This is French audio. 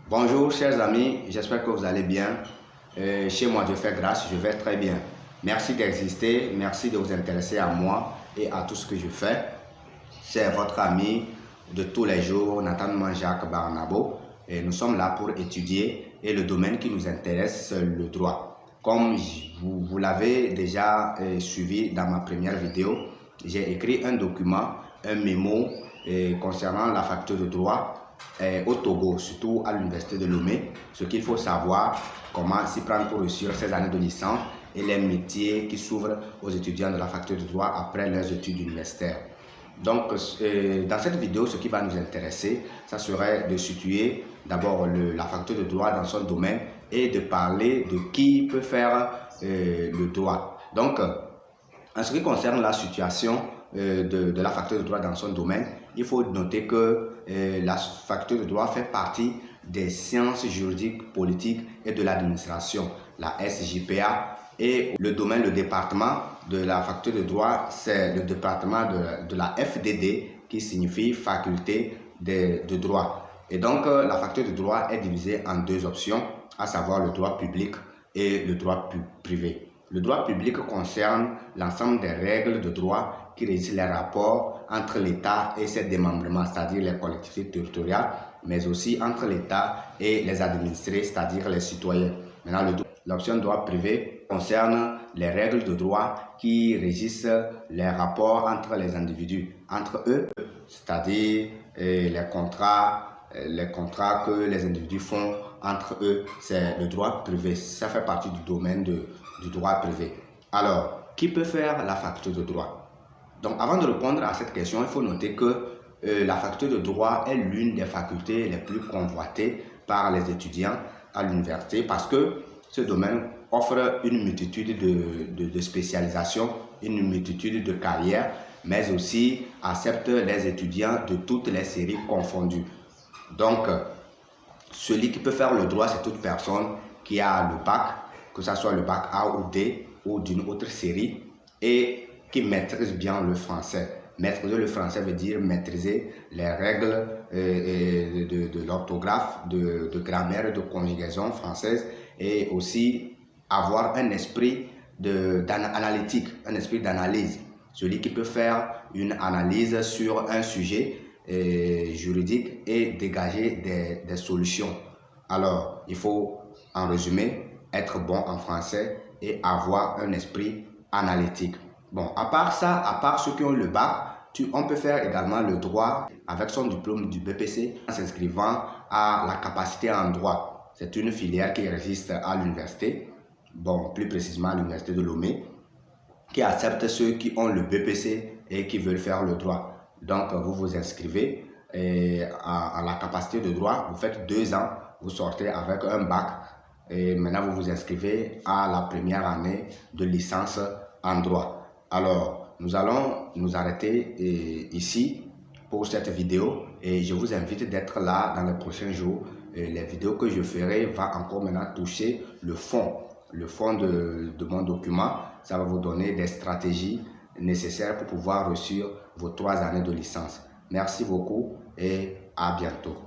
Bonjour chers amis, j'espère que vous allez bien. Chez moi, Dieu fait grâce, je vais très bien. Merci d'exister, merci de vous intéresser à moi et à tout ce que je fais. C'est votre ami de tous les jours, Nathan Jacques Barnabo. Et nous sommes là pour étudier et le domaine qui nous intéresse, c'est le droit. Comme vous l'avez déjà suivi dans ma première vidéo, j'ai écrit un document, un mémo concernant la faculté de droit au Togo, surtout à l'université de Lomé, ce qu'il faut savoir, comment s'y prendre pour réussir ces années de licence et les métiers qui s'ouvrent aux étudiants de la faculté de droit après leurs études universitaires. Donc, dans cette vidéo, ce qui va nous intéresser, ça serait de situer d'abord la faculté de droit dans son domaine et de parler de qui peut faire le droit. Donc, en ce qui concerne la situation de la faculté de droit dans son domaine, il faut noter que la faculté de droit fait partie des sciences juridiques, politiques et de l'administration, la SJPA, et le département de la faculté de droit, c'est le département de la FDD qui signifie faculté de droit. Et donc, la faculté de droit est divisée en deux options, à savoir le droit public et le droit privé. Le droit public concerne l'ensemble des règles de droit qui régissent les rapports entre l'État et ses démembrements, c'est-à-dire les collectivités territoriales, mais aussi entre l'État et les administrés, c'est-à-dire les citoyens. Maintenant, l'option droit privé concerne les règles de droit qui régissent les rapports entre les individus, entre eux, c'est-à-dire les contrats que les individus font entre eux, c'est le droit privé. Ça fait partie du domaine du droit privé. Alors, qui peut faire la faculté de droit? Donc, avant de répondre à cette question, il faut noter que la faculté de droit est l'une des facultés les plus convoitées par les étudiants à l'université parce que ce domaine offre une multitude de spécialisations, une multitude de carrières, mais aussi accepte les étudiants de toutes les séries confondues. Donc, celui qui peut faire le droit, c'est toute personne qui a le bac, que ce soit le bac A ou D ou d'une autre série, et qui maîtrise bien le français. Maîtriser le français veut dire maîtriser les règles de l'orthographe, de grammaire et de conjugaison française, et aussi avoir un esprit analytique, un esprit d'analyse. Celui qui peut faire une analyse sur un sujet juridique et dégager des solutions. Alors, il faut, en résumé, être bon en français et avoir un esprit analytique. Bon, à part ça, à part ceux qui ont le bac, on peut faire également le droit avec son diplôme du BPC en s'inscrivant à la capacité en droit. C'est une filière qui existe à l'université, bon, plus précisément à l'université de Lomé, qui accepte ceux qui ont le BPC et qui veulent faire le droit. Donc, vous vous inscrivez à la capacité de droit, vous faites 2 ans, vous sortez avec un bac et maintenant vous vous inscrivez à la première année de licence en droit. Alors, nous allons nous arrêter ici pour cette vidéo et je vous invite d'être là dans les prochains jours. Les vidéos que je ferai vont encore maintenant toucher le fond de mon document. Ça va vous donner des stratégies nécessaires pour pouvoir réussir vos 3 années de licence. Merci beaucoup et à bientôt.